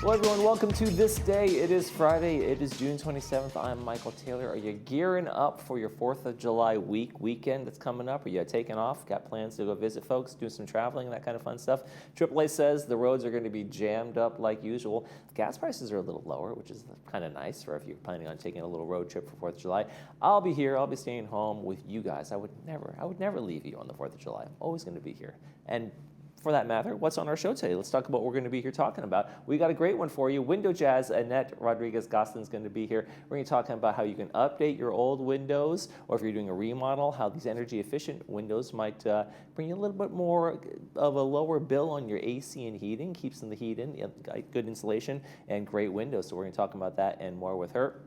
Well, everyone, welcome to This Day. It is Friday. It is June 27th. I'm Michael Taylor. Are you gearing up for your 4th of July weekend that's coming up? Are you taking off? Got plans to go visit folks, do some traveling, that kind of fun stuff? AAA says the roads are going to be jammed up like usual. Gas prices are a little lower, which is kind of nice for if you're planning on taking a little road trip for 4th of July. I'll be here. I'll be staying home with you guys. I would never leave you on the 4th of July. I'm always going to be here. And for that matter, what's on our show today? Let's talk about what we're going to be here talking about. We got a great one for you. Window Jazz, Annette Rodriguez-Gosselin is going to be here. We're going to be talking about how you can update your old windows, or if you're doing a remodel, how these energy efficient windows might bring you a little bit more of a lower bill on your AC and heating, keeps the heat in, good insulation, and great windows. So we're going to talk about that and more with her.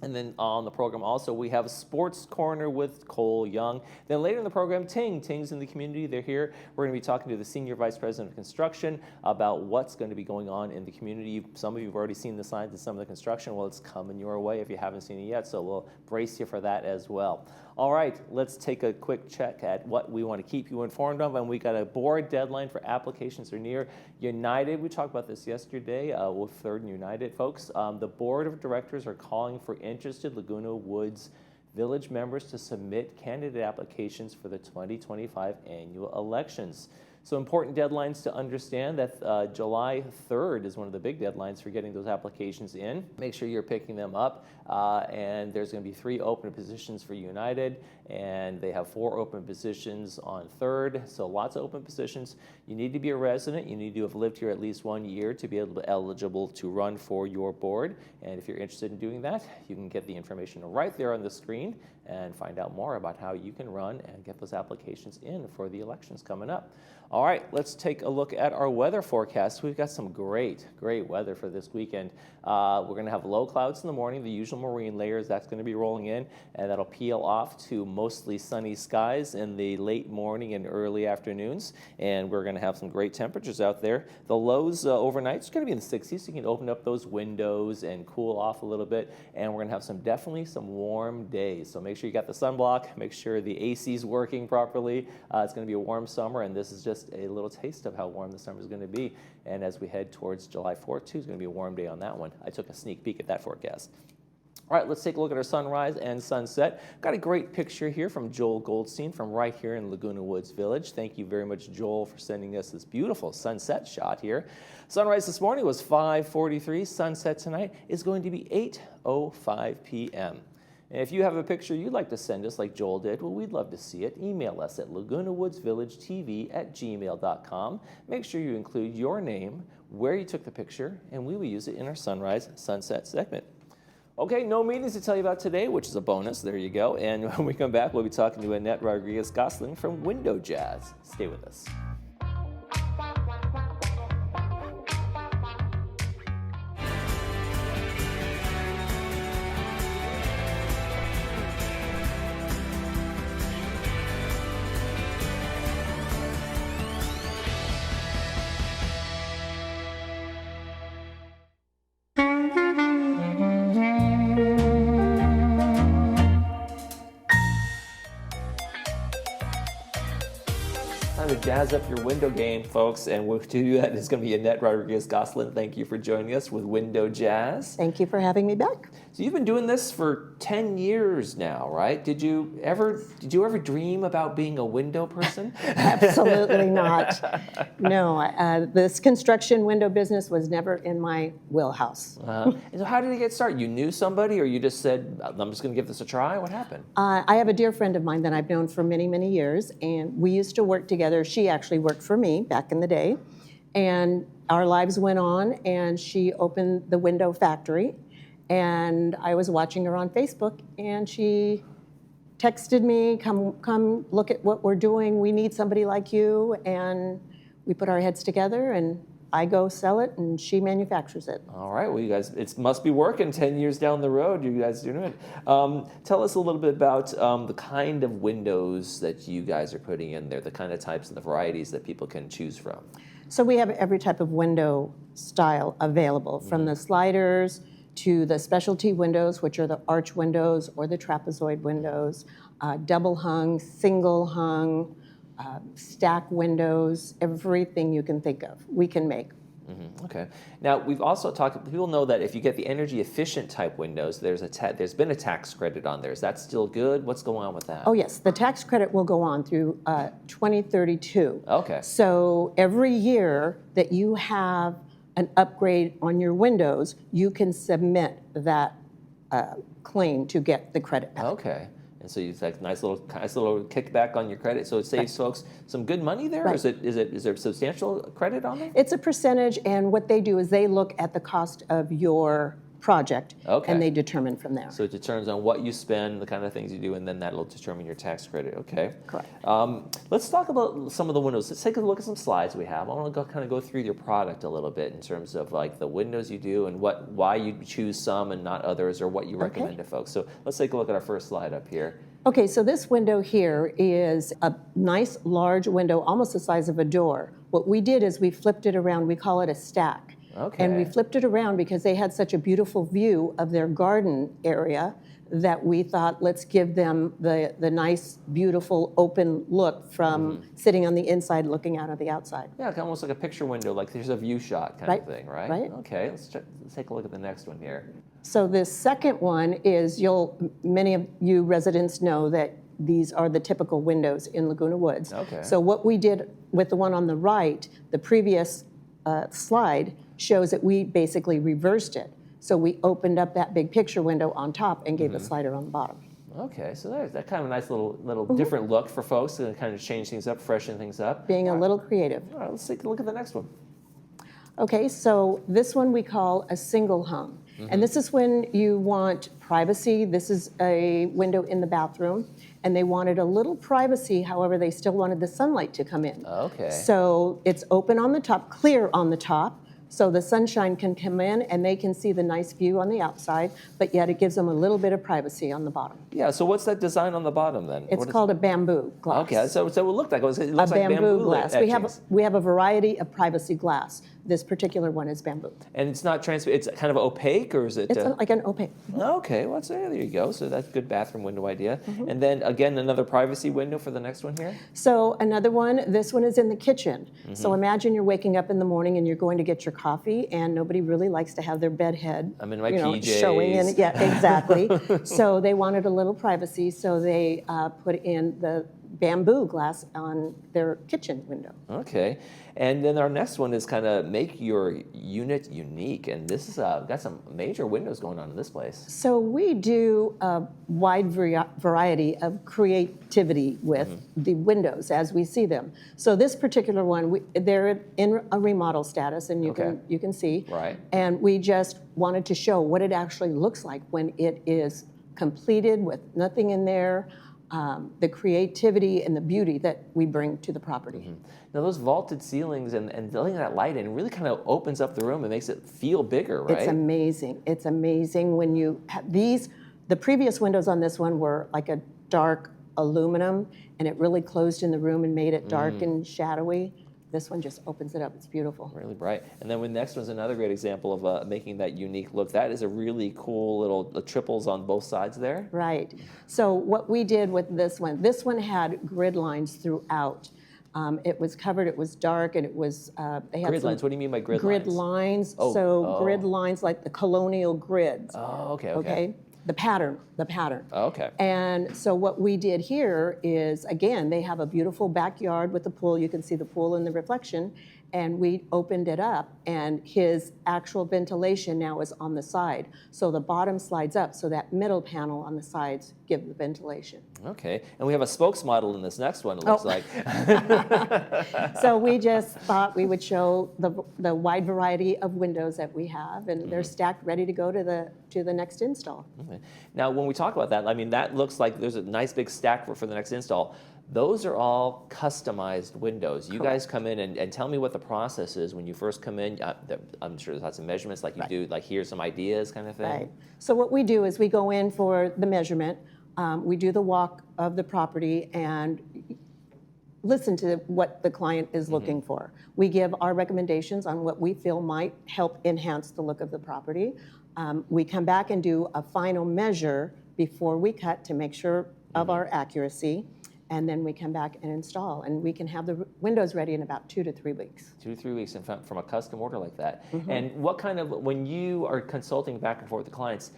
And then on the program also, we have a Sports Corner with Cole Young. Then later in the program, Ting's in the community. They're here. We're going to be talking to the Senior Vice President of Construction about what's going to be going on in the community. Some of you have already seen the signs of some of the construction. Well, it's coming your way if you haven't seen it yet, so we'll brace you for that as well. All right, let's take a quick check at what we want to keep you informed of. And we got a board deadline for applications are near. United, we talked about this yesterday with Third and United folks. The board of directors are calling for interested Laguna Woods Village members to submit candidate applications for the 2025 annual elections. So important deadlines to understand that July 3rd is one of the big deadlines for getting those applications in. Make sure you're picking them up. And there's going to be 3 open positions for United, and they have 4 open positions on Third. So lots of open positions. You need to be a resident. You need to have lived here at least 1 year to be eligible to run for your board. And if you're interested in doing that, you can get the information right there on the screen and find out more about how you can run and get those applications in for the elections coming up. All right, let's take a look at our weather forecast. We've got some great weather for this weekend. We're going to have low clouds in the morning, the usual marine layers, that's going to be rolling in, and that'll peel off to mostly sunny skies in the late morning and early afternoons, and we're going to have some great temperatures out there. The lows overnight is going to be in the 60s, so you can open up those windows and cool off a little bit, and we're going to have definitely some warm days. So make sure you got the sunblock, make sure the AC is working properly. It's going to be a warm summer, and this is just a little taste of how warm the summer is going to be. And as we head towards July 4th, too, it's going to be a warm day on that one. I took a sneak peek at that forecast. All right, let's take a look at our sunrise and sunset. Got a great picture here from Joel Goldstein from right here in Laguna Woods Village. Thank you very much, Joel, for sending us this beautiful sunset shot here. Sunrise this morning was 5:43. Sunset tonight is going to be 8:05 p.m. And if you have a picture you'd like to send us like Joel did, well, we'd love to see it. Email us at lagunawoodsvillagetv@gmail.com. Make sure you include your name, where you took the picture, and we will use it in our sunrise sunset segment. Okay, no meetings to tell you about today, which is a bonus. There you go. And when we come back, we'll be talking to Annette Rodriguez-Gosselin from Window Jazz. Stay with us. To jazz up your window game, folks, and we'll do that. It's going to be Annette Rodriguez-Gosselin. Thank you for joining us with Window Jazz. Thank you for having me back. So you've been doing this for 10 years now, right? Did you ever dream about being a window person? Absolutely not. No, this construction window business was never in my wheelhouse. And so how did it get started? You knew somebody, or you just said, I'm just going to give this a try? What happened? I have a dear friend of mine that I've known for many, many years, and we used to work together. She actually worked for me back in the day, and our lives went on, and she opened the window factory, and I was watching her on Facebook, and she texted me, come look at what we're doing. We need somebody like you, and we put our heads together, and I go sell it, and she manufactures it. All right, well, you guys, it must be working 10 years down the road. You guys doing it. Tell us a little bit about the kind of windows that you guys are putting in there, the kind of types and the varieties that people can choose from. So we have every type of window style available, from the sliders to the specialty windows, which are the arch windows or the trapezoid windows, double hung, single hung, stack windows, everything you can think of, we can make. Okay. Now, we've also talked, people know that if you get the energy efficient type windows, there's been a tax credit on there. Is that still good? What's going on with that? Oh, yes. The tax credit will go on through 2032. Okay. So every year that you have an upgrade on your windows, you can submit that claim to get the credit back. Okay. And so it's like nice little kickback on your credit. So it saves folks some good money there? Right. Or is there substantial credit on there? It's a percentage, and what they do is they look at the cost of your project, Okay. and they determine from there. So it determines on what you spend, the kind of things you do, and then that'll determine your tax credit. Okay. Correct. Let's talk about some of the windows. Let's take a look at some slides we have. I want to kind of go through your product a little bit in terms of like the windows you do and why you choose some and not others, or what you recommend to folks. So let's take a look at our first slide up here. Okay, so this window here is a nice large window, almost the size of a door. What we did is we flipped it around. We call it a stack. Okay. And we flipped it around because they had such a beautiful view of their garden area that we thought, let's give them the nice, beautiful, open look from sitting on the inside looking out of the outside. Yeah, almost like a picture window, like there's a view shot kind of thing, right? Right. Okay, let's take a look at the next one here. So this second one is, many of you residents know that these are the typical windows in Laguna Woods. Okay. So what we did with the one on the right, the previous slide shows that we basically reversed it. So we opened up that big picture window on top and gave a slider on the bottom. Okay, so there's that kind of a nice little different look for folks to kind of change things up, freshen things up. Being a little creative. All right, let's take a look at the next one. Okay, so this one we call a single hung. And this is when you want privacy. This is a window in the bathroom, and they wanted a little privacy, however, they still wanted the sunlight to come in. Okay. So it's open on the top, clear on the top, so the sunshine can come in and they can see the nice view on the outside, but yet it gives them a little bit of privacy on the bottom. Yeah, so what's that design on the bottom then? It's called a bamboo glass. Okay, so it looks like A like bamboo glass. etchings. We have a variety of privacy glass. This particular one is bamboo. And it's not transparent, it's kind of opaque, or is it? It's like an opaque. Okay, well, there you go. So that's a good bathroom window idea. And then again, another privacy window for the next one here. So another one, this one is in the kitchen. So imagine you're waking up in the morning and you're going to get your coffee, and nobody really likes to have their bed head I'm in my PJs. showing in. Yeah, exactly. So they wanted a little privacy, so they put in the bamboo glass on their kitchen window. Okay, and then our next one is kind of make your unit unique, and this has got some major windows going on in this place. So we do a wide variety of creativity with the windows as we see them. So this particular one, they're in a remodel status, and you can see. Right. And we just wanted to show what it actually looks like when it is completed with nothing in there. The creativity and the beauty that we bring to the property. Now those vaulted ceilings and letting that light in really kind of opens up the room and makes it feel bigger, right? It's amazing. It's amazing when you have these. The previous windows on this one were like a dark aluminum, and it really closed in the room and made it dark and shadowy. This one just opens it up. It's beautiful. Really bright. And then the next one's another great example of making that unique look. That is a really cool little triples on both sides there. Right. So what we did with this one had grid lines throughout. It was covered, it was dark, and it was, they had Grid lines, what do you mean by grid lines? grid lines. Oh, Grid lines like the colonial grids. Oh, okay. Okay. The pattern. Oh, okay. And so what we did here is, again, they have a beautiful backyard with the pool. You can see the pool in the reflection. And we opened it up, and his actual ventilation now is on the side. So the bottom slides up, so that middle panel on the sides give the ventilation. Okay. And we have a spokes model in this next one, it looks like. So we just thought we would show the wide variety of windows that we have, and they're stacked, ready to go to the next install. Okay. Now, when we talk about that, I mean, that looks like there's a nice big stack for the next install. Those are all customized windows. You guys come in and tell me what the process is when you first come in. I'm sure there's lots of measurements, like you do, like here's some ideas kind of thing. Right. So what we do is we go in for the measurement. We do the walk of the property and listen to what the client is looking for. We give our recommendations on what we feel might help enhance the look of the property. We come back and do a final measure before we cut to make sure of our accuracy. and then we come back and install. And we can have the windows ready in about 2 to 3 weeks. 2 to 3 weeks from a custom order like that. Mm-hmm. And what kind of, when you are consulting back and forth with the clients,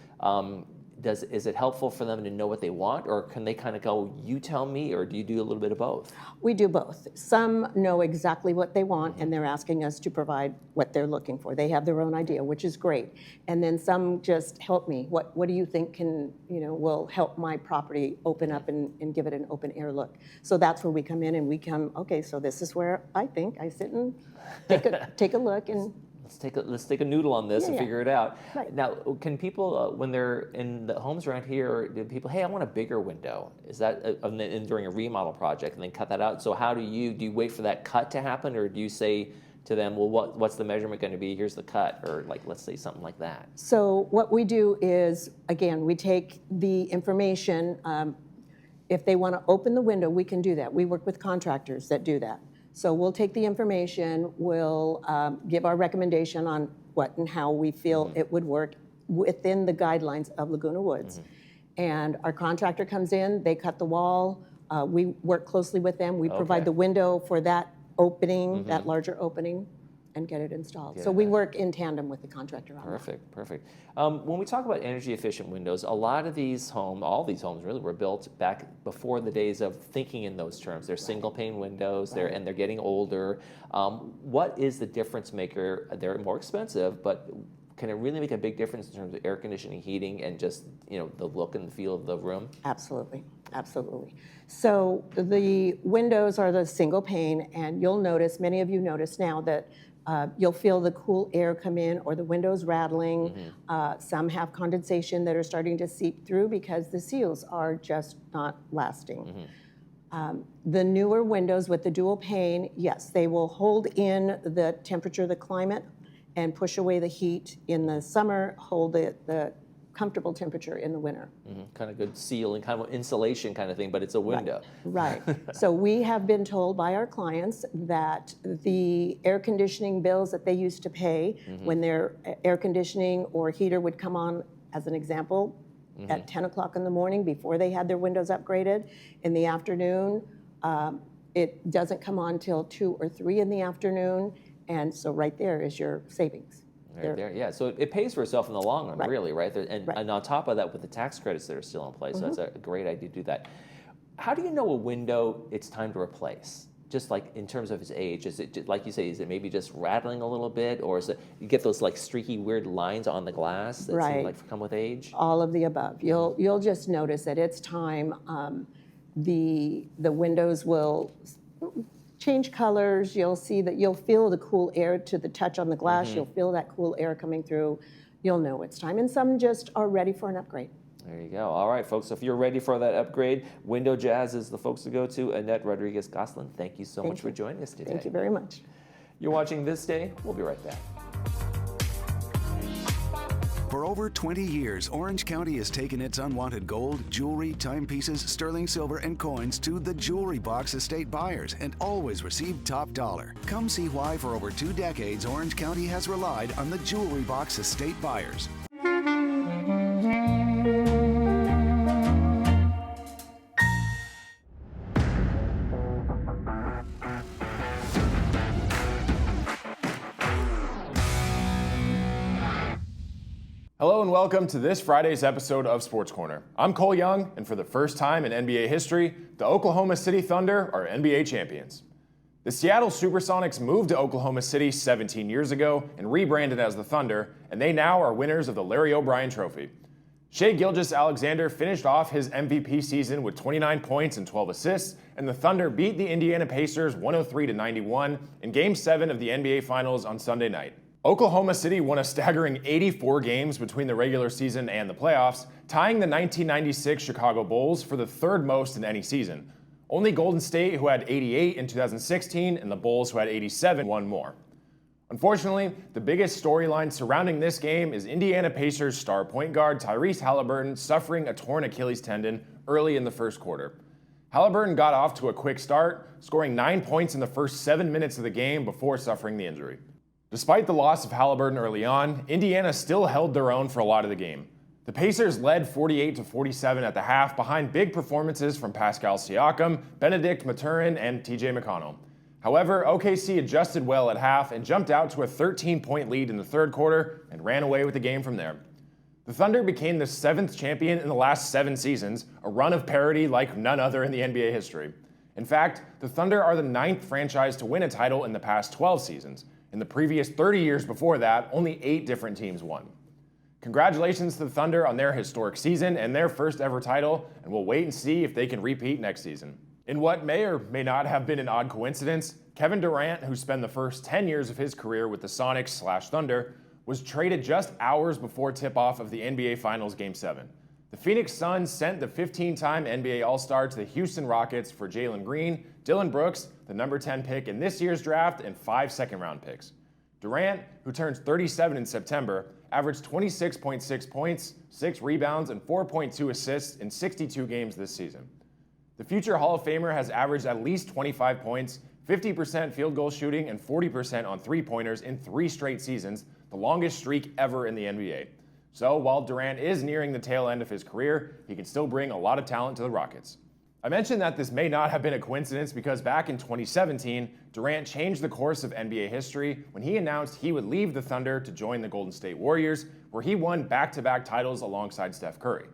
is it helpful for them to know what they want, or can they kind of go, you tell me, or do you do a little bit of both? We do both. Some know exactly what they want, and they're asking us to provide what they're looking for. They have their own idea, which is great. And then some just help me. What do you think will help my property open up and give it an open air look? So that's where we come in, and okay, so this is where I think I sit and take a look and let's take a noodle on this and figure it out. Right. Now, can people, when they're in the homes around here, do people, hey, I want a bigger window? Is that during a remodel project, and then cut that out? So how do you wait for that cut to happen, or do you say to them, well, what's the measurement going to be? Here's the cut, or let's say something like that. So what we do is, again, we take the information. If they want to open the window, we can do that. We work with contractors that do that. So we'll take the information, we'll give our recommendation on what and how we feel it would work within the guidelines of Laguna Woods. And our contractor comes in, they cut the wall, we work closely with them, we provide the window for that opening, that larger opening, and get it installed. So we work in tandem with the contractor on that. Perfect. When we talk about energy efficient windows, a lot of these all these homes really were built back before the days of thinking in those terms. They're single pane windows, they're getting older. What is the difference maker? They're more expensive, but can it really make a big difference in terms of air conditioning, heating, and just the look and feel of the room? Absolutely. So the windows are the single pane, and you'll notice, many of you notice now that you'll feel the cool air come in, or the windows rattling. Some have condensation that are starting to seep through because the seals are just not lasting. The newer windows with the dual pane, yes, they will hold in the temperature, the climate, and push away the heat in the summer, hold the comfortable temperature in the winter. Kind of good seal and kind of insulation kind of thing, but it's a window. Right. So we have been told by our clients that the air conditioning bills that they used to pay when their air conditioning or heater would come on, as an example, at 10 o'clock in the morning before they had their windows upgraded, in the afternoon, it doesn't come on till 2 or 3 in the afternoon, and so right there is your savings. Right there, yeah. So it pays for itself in the long run, really, right? And on top of that, with the tax credits that are still in place, so that's a great idea to do that. How do you know a window it's time to replace? Just like in terms of its age, is it like you say? Is it maybe just rattling a little bit, or is it you get those streaky, weird lines on the glass that seem like come with age? All of the above. You'll just notice that it's time. The windows will change colors. You'll see that you'll feel the cool air to the touch on the glass. You'll feel that cool air coming through. You'll know it's time. And some just are ready for an upgrade. There you go. All right, folks. So if you're ready for that upgrade, Window Jazz is the folks to go to. Annette Rodriguez-Gosselin, thank you so much for joining us today. Thank you very much. You're watching ThisDay. We'll be right back. For over 20 years, Orange County has taken its unwanted gold, jewelry, timepieces, sterling silver, and coins to the Jewelry Box estate buyers and always received top dollar. Come see why for over 2 decades, Orange County has relied on the Jewelry Box estate buyers. Hello and welcome to this Friday's episode of Sports Corner. I'm Cole Young, and for the first time in NBA history, the Oklahoma City Thunder are NBA champions. The Seattle Supersonics moved to Oklahoma City 17 years ago and rebranded as the Thunder, and they now are winners of the Larry O'Brien Trophy. Shai Gilgeous-Alexander finished off his MVP season with 29 points and 12 assists, and the Thunder beat the Indiana Pacers 103-91 in Game 7 of the NBA Finals on Sunday night. Oklahoma City won a staggering 84 games between the regular season and the playoffs, tying the 1996 Chicago Bulls for the third most in any season. Only Golden State, who had 88 in 2016, and the Bulls, who had 87, won more. Unfortunately, the biggest storyline surrounding this game is Indiana Pacers star point guard Tyrese Halliburton suffering a torn Achilles tendon early in the first quarter. Halliburton got off to a quick start, scoring 9 points in the first 7 minutes of the game before suffering the injury. Despite the loss of Halliburton early on, Indiana still held their own for a lot of the game. The Pacers led 48-47 at the half behind big performances from Pascal Siakam, Benedict Mathurin, and TJ McConnell. However, OKC adjusted well at half and jumped out to a 13-point lead in the third quarter and ran away with the game from there. The Thunder became the 7th champion in the last 7 seasons, a run of parity like none other in the NBA history. In fact, the Thunder are the 9th franchise to win a title in the past 12 seasons. In the previous 30 years before that, only 8 different teams won. Congratulations to the Thunder on their historic season and their first ever title, and we'll wait and see if they can repeat next season. In what may or may not have been an odd coincidence, Kevin Durant, who spent the first 10 years of his career with the Sonics/Thunder, was traded just hours before tip-off of the NBA Finals Game 7. The Phoenix Suns sent the 15-time NBA All-Star to the Houston Rockets for Jalen Green, Dillon Brooks, the number 10 pick in this year's draft, and 5 second-round picks. Durant, who turns 37 in September, averaged 26.6 points, 6 rebounds, and 4.2 assists in 62 games this season. The future Hall of Famer has averaged at least 25 points, 50% field goal shooting, and 40% on three-pointers in 3 straight seasons, the longest streak ever in the NBA. So while Durant is nearing the tail end of his career, he can still bring a lot of talent to the Rockets. I mentioned that this may not have been a coincidence because back in 2017, Durant changed the course of NBA history when he announced he would leave the Thunder to join the Golden State Warriors, where he won back-to-back titles alongside Steph Curry.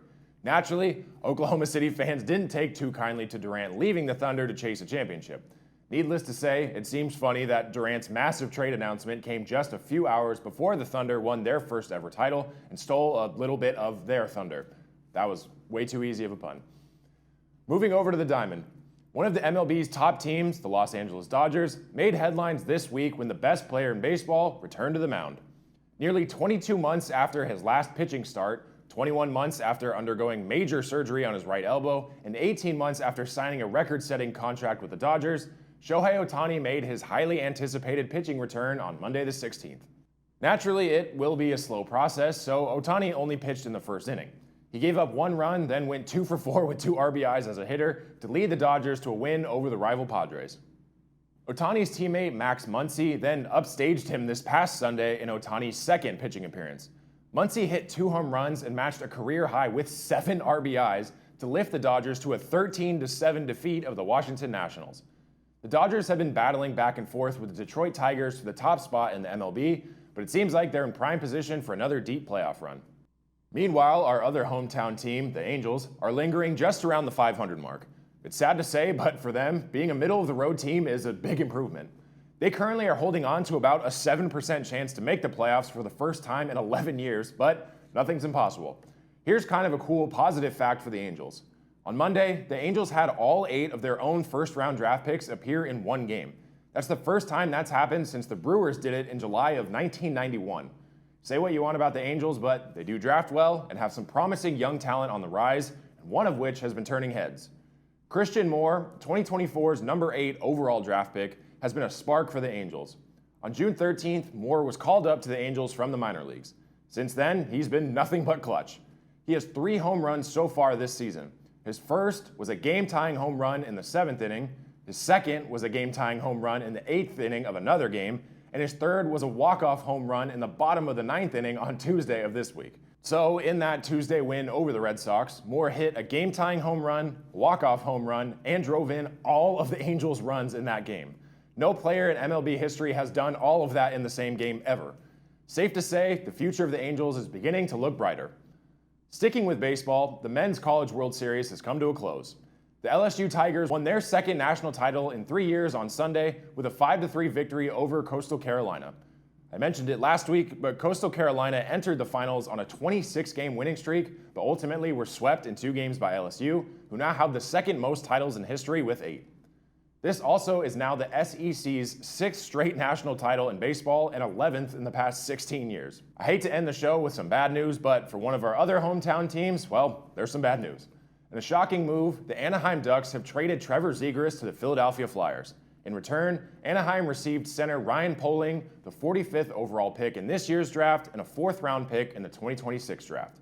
Naturally, Oklahoma City fans didn't take too kindly to Durant leaving the Thunder to chase a championship. Needless to say, it seems funny that Durant's massive trade announcement came just a few hours before the Thunder won their first ever title and stole a little bit of their thunder. That was way too easy of a pun. Moving over to the Diamond. One of the MLB's top teams, the Los Angeles Dodgers, made headlines this week when the best player in baseball returned to the mound. Nearly 22 months after his last pitching start, 21 months after undergoing major surgery on his right elbow, and 18 months after signing a record-setting contract with the Dodgers, Shohei Ohtani made his highly anticipated pitching return on Monday the 16th. Naturally, it will be a slow process, so Ohtani only pitched in the first inning. He gave up 1 run, then went 2 for 4 with 2 RBIs as a hitter to lead the Dodgers to a win over the rival Padres. Ohtani's teammate Max Muncy then upstaged him this past Sunday in Ohtani's second pitching appearance. Muncy hit 2 home runs and matched a career high with 7 RBIs to lift the Dodgers to a 13-7 defeat of the Washington Nationals. The Dodgers have been battling back and forth with the Detroit Tigers for the top spot in the MLB, but it seems like they're in prime position for another deep playoff run. Meanwhile, our other hometown team, the Angels, are lingering just around the 500 mark. It's sad to say, but for them, being a middle-of-the-road team is a big improvement. They currently are holding on to about a 7% chance to make the playoffs for the first time in 11 years, but nothing's impossible. Here's kind of a cool positive fact for the Angels. On Monday, the Angels had all 8 of their own first-round draft picks appear in one game. That's the first time that's happened since the Brewers did it in July of 1991. Say what you want about the Angels, but they do draft well and have some promising young talent on the rise, and one of which has been turning heads. Christian Moore, 2024's number 8 overall draft pick, has been a spark for the Angels. On June 13th, Moore was called up to the Angels from the minor leagues. Since then, he's been nothing but clutch. He has 3 home runs so far this season. His first was a game-tying home run in the 7th inning, his second was a game-tying home run in the 8th inning of another game, and his third was a walk-off home run in the bottom of the 9th inning on Tuesday of this week. So in that Tuesday win over the Red Sox, Moore hit a game-tying home run, walk-off home run, and drove in all of the Angels' runs in that game. No player in MLB history has done all of that in the same game ever. Safe to say, the future of the Angels is beginning to look brighter. Sticking with baseball, the Men's College World Series has come to a close. The LSU Tigers won their second national title in 3 years on Sunday with a 5-3 victory over Coastal Carolina. I mentioned it last week, but Coastal Carolina entered the finals on a 26-game winning streak, but ultimately were swept in 2 games by LSU, who now have the second most titles in history with 8. This also is now the SEC's 6th straight national title in baseball and 11th in the past 16 years. I hate to end the show with some bad news, but for one of our other hometown teams, well, there's some bad news. In a shocking move, the Anaheim Ducks have traded Trevor Zegras to the Philadelphia Flyers. In return, Anaheim received center Ryan Poehling, the 45th overall pick in this year's draft, and a 4th-round pick in the 2026 draft.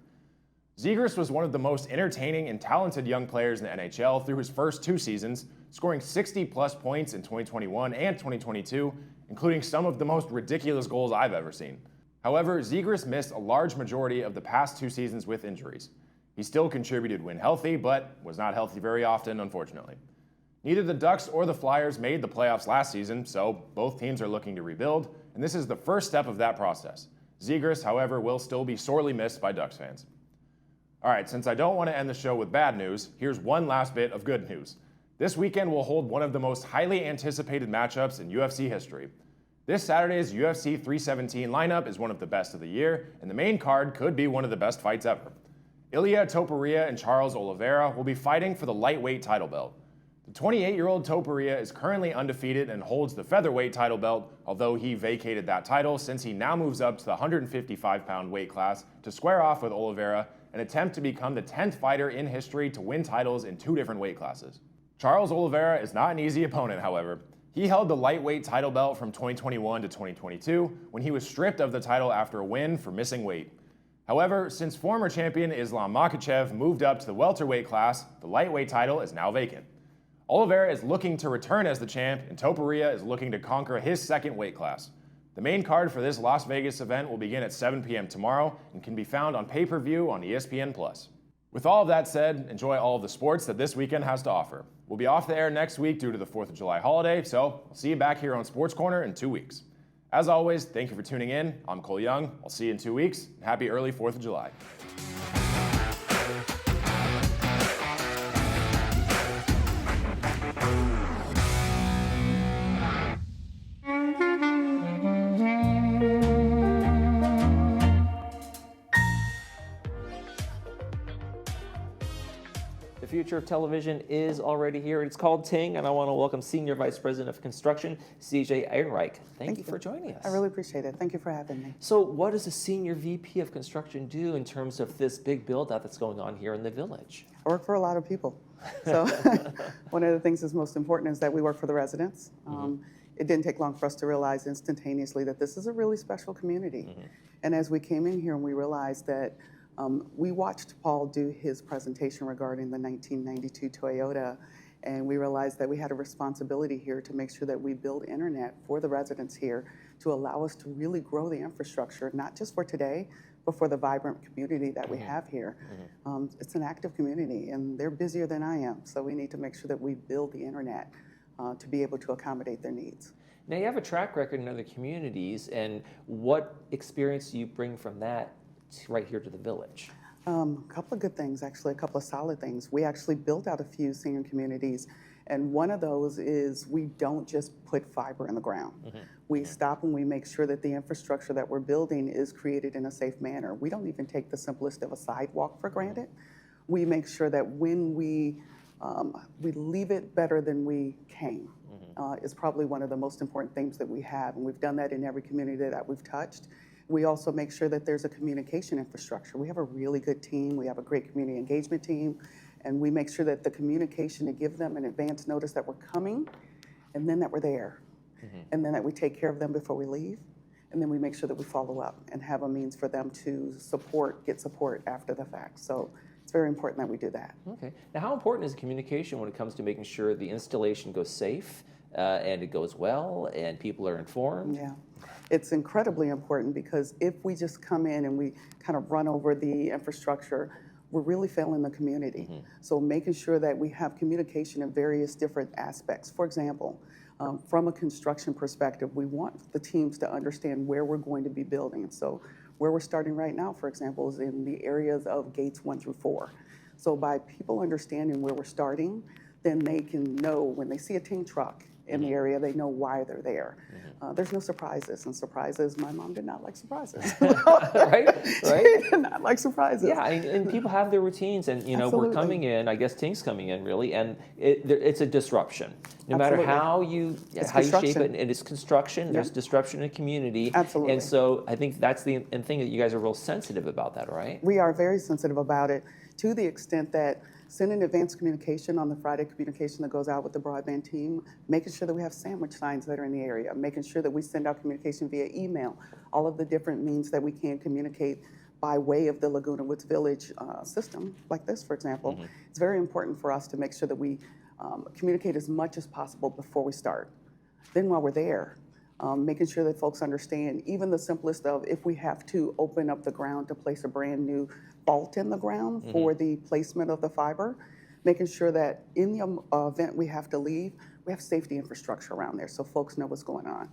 Zegras was one of the most entertaining and talented young players in the NHL through his first 2 seasons, scoring 60-plus points in 2021 and 2022, including some of the most ridiculous goals I've ever seen. However, Zegras missed a large majority of the past 2 seasons with injuries. He still contributed when healthy, but was not healthy very often, unfortunately. Neither the Ducks or the Flyers made the playoffs last season, so both teams are looking to rebuild, and this is the first step of that process. Zegras, however, will still be sorely missed by Ducks fans. All right, since I don't want to end the show with bad news, here's one last bit of good news. This weekend will hold one of the most highly anticipated matchups in UFC history. This Saturday's UFC 317 lineup is one of the best of the year, and the main card could be one of the best fights ever. Ilia Topuria and Charles Oliveira will be fighting for the lightweight title belt. The 28-year-old Topuria is currently undefeated and holds the featherweight title belt, although he vacated that title since he now moves up to the 155-pound weight class to square off with Oliveira and attempt to become the 10th fighter in history to win titles in 2 different weight classes. Charles Oliveira is not an easy opponent, however. He held the lightweight title belt from 2021 to 2022 when he was stripped of the title after a win for missing weight. However, since former champion Islam Makhachev moved up to the welterweight class, the lightweight title is now vacant. Oliveira is looking to return as the champ, and Topuria is looking to conquer his second weight class. The main card for this Las Vegas event will begin at 7 p.m. tomorrow and can be found on pay-per-view on ESPN+. With all of that said, enjoy all of the sports that this weekend has to offer. We'll be off the air next week due to the 4th of July holiday, so I'll see you back here on Sports Corner in 2 weeks. As always, thank you for tuning in. I'm Cole Young. I'll see you in 2 weeks. Happy early 4th of July. The future of television is already here. It's called Ting, and I want to welcome Senior Vice President of Construction, CJ Ehrenreich. Thank you for joining us. I really appreciate it. Thank you for having me. So what does a Senior VP of Construction do in terms of this big build-out that's going on here in the village? I work for a lot of people. So one of the things that's most important is that we work for the residents. It didn't take long for us to realize instantaneously that this is a really special community. And as we came in here and we realized that we watched Paul do his presentation regarding the 1992 Toyota, and we realized that we had a responsibility here to make sure that we build internet for the residents here to allow us to really grow the infrastructure, not just for today, but for the vibrant community that we have here. It's an active community, and they're busier than I am, so we need to make sure that we build the internet to be able to accommodate their needs. Now you have a track record in other communities, and what experience do you bring from that right here to the village? A couple of good things, actually, a couple of solid things. We actually built out a few senior communities, and one of those is we don't just put fiber in the ground. We stop and we make sure that the infrastructure that we're building is created in a safe manner. We don't even take the simplest of a sidewalk for granted. We make sure that when we leave it better than we came. Is probably one of the most important things that we have, and we've done that in every community that we've touched. We also make sure that there's a communication infrastructure. We have a really good team. We have a great community engagement team, and we make sure that the communication to give them an advance notice that we're coming, and then that we're there, and then that we take care of them before we leave, and then we make sure that we follow up and have a means for them to get support after the fact. So it's very important that we do that. Okay. Now, how important is communication when it comes to making sure the installation goes safe and it goes well and people are informed? Yeah. It's incredibly important because if we just come in and we kind of run over the infrastructure, we're really failing the community. So making sure that we have communication in various different aspects. For example, from a construction perspective, we want the teams to understand where we're going to be building. So where we're starting right now, for example, is in the areas of gates 1 through 4. So by people understanding where we're starting, then they can know when they see a Ting truck in the area, they know why they're there. There's no surprises, and surprises, my mom did not like surprises. Right? She did not like surprises. Yeah, and people have their routines, and you know, Absolutely. we're coming in, I guess Ting's coming in really, and it's a disruption. No matter Absolutely. how you shape construction. it is construction, there's disruption in community. Absolutely. And so I think that's the thing that you guys are real sensitive about that, right? We are very sensitive about it to the extent that sending advanced communication on the Friday communication that goes out with the broadband team, making sure that we have sandwich signs that are in the area, making sure that we send out communication via email, all of the different means that we can communicate by way of the Laguna Woods Village system, like this, for example. It's very important for us to make sure that we communicate as much as possible before we start. Then while we're there, making sure that folks understand even the simplest of if we have to open up the ground to place a brand new vault in the ground for the placement of the fiber, making sure that in the event we have to leave, we have safety infrastructure around there so folks know what's going on.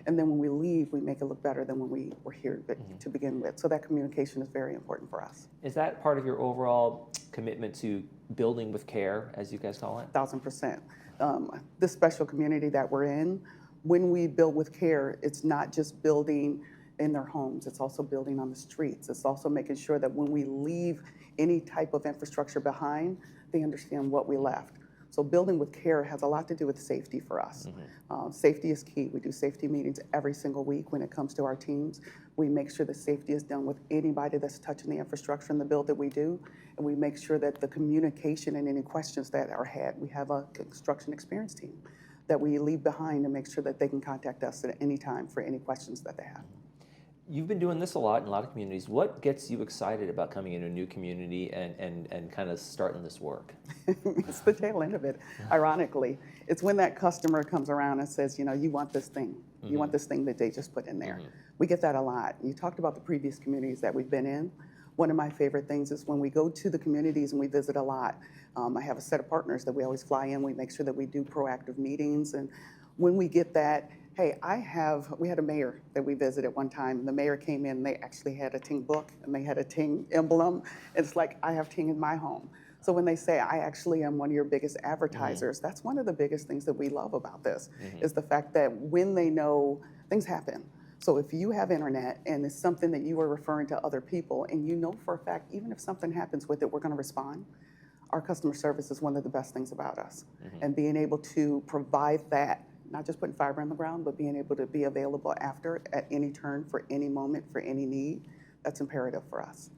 And then when we leave, we make it look better than when we were here to begin with. So that communication is very important for us. Is that part of your overall commitment to building with care, as you guys call it? 1,000%. This special community that we're in, when we build with care, it's not just building in their homes, it's also building on the streets. It's also making sure that when we leave any type of infrastructure behind, they understand what we left. So building with care has a lot to do with safety for us. Safety is key. We do safety meetings every single week when it comes to our teams. We make sure that safety is done with anybody that's touching the infrastructure in the build that we do. And we make sure that the communication and any questions that are had, we have a construction experience team that we leave behind to make sure that they can contact us at any time for any questions that they have. You've been doing this a lot in a lot of communities. What gets you excited about coming into a new community and kind of starting this work? It's the tail end of it, ironically. It's when that customer comes around and says, you know, you want this thing. You want this thing that they just put in there. We get that a lot. You talked about the previous communities that we've been in. One of my favorite things is when we go to the communities and we visit a lot. I have a set of partners that we always fly in. We make sure that we do proactive meetings. And when we get that, hey, we had a mayor that we visited one time, and the mayor came in, and they actually had a Ting book, and they had a Ting emblem. It's like, I have Ting in my home. So when they say, I actually am one of your biggest advertisers, that's one of the biggest things that we love about this, is the fact that when they know things happen. So if you have internet and it's something that you are referring to other people, and you know for a fact, even if something happens with it, we're gonna respond. Our customer service is one of the best things about us. And being able to provide that, not just putting fiber in the ground, but being able to be available after at any turn for any moment, for any need, that's imperative for us.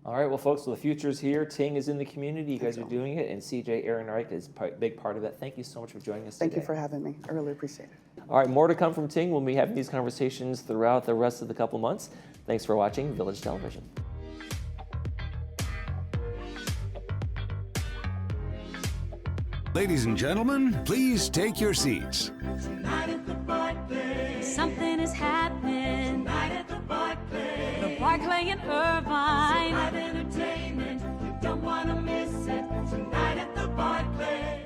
All right, well, folks, so the future's here. Ting is in the community. You guys are doing it, and CJ Ehrenreich is a big part of that. Thank you so much for joining us today. Thank you for having me. I really appreciate it. All right, more to come from Ting. We'll be having these conversations throughout the rest of the couple months. Thanks for watching Village Television. Ladies and gentlemen, please take your seats. Something is happening tonight at the Barclay. The Barclay in Irvine. Live entertainment, you don't want to miss it. Tonight at the Barclay.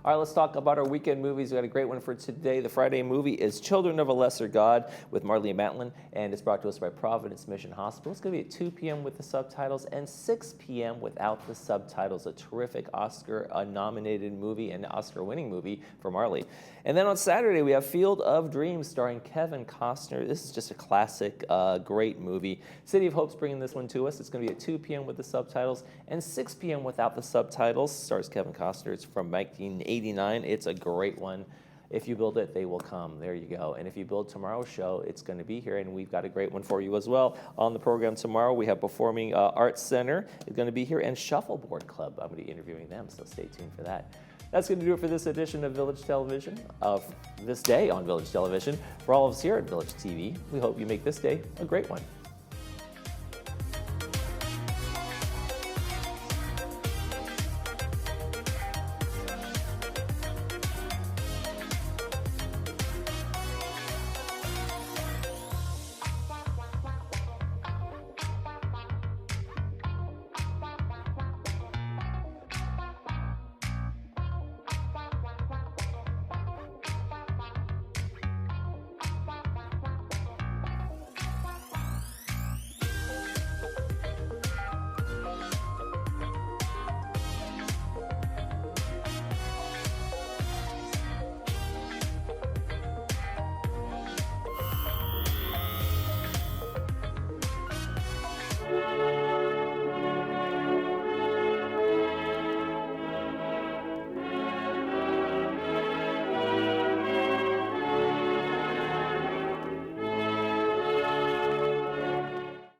All right, let's talk about our weekend movies. We got a great one for today. The Friday movie is Children of a Lesser God with Marlene Matlin, and it's brought to us by Providence Mission Hospital. It's going to be at 2 p.m. with the subtitles and 6 p.m. without the subtitles. A terrific Oscar-nominated movie and Oscar-winning movie for Marley. And then on Saturday, we have Field of Dreams starring Kevin Costner. This is just a classic, great movie. City of Hope's bringing this one to us. It's going to be at 2 p.m. with the subtitles and 6 p.m. without the subtitles. Stars Kevin Costner. It's from 1989. It's a great one. If you build it, they will come. There you go. And if you build tomorrow's show, it's going to be here, and we've got a great one for you as well. On the program tomorrow, we have Performing Arts Center is going to be here, and Shuffleboard Club. I'm going to be interviewing them, so stay tuned for that. That's going to do it for this edition of Village Television, of This Day on Village Television. For all of us here at Village TV, we hope you make this day a great one.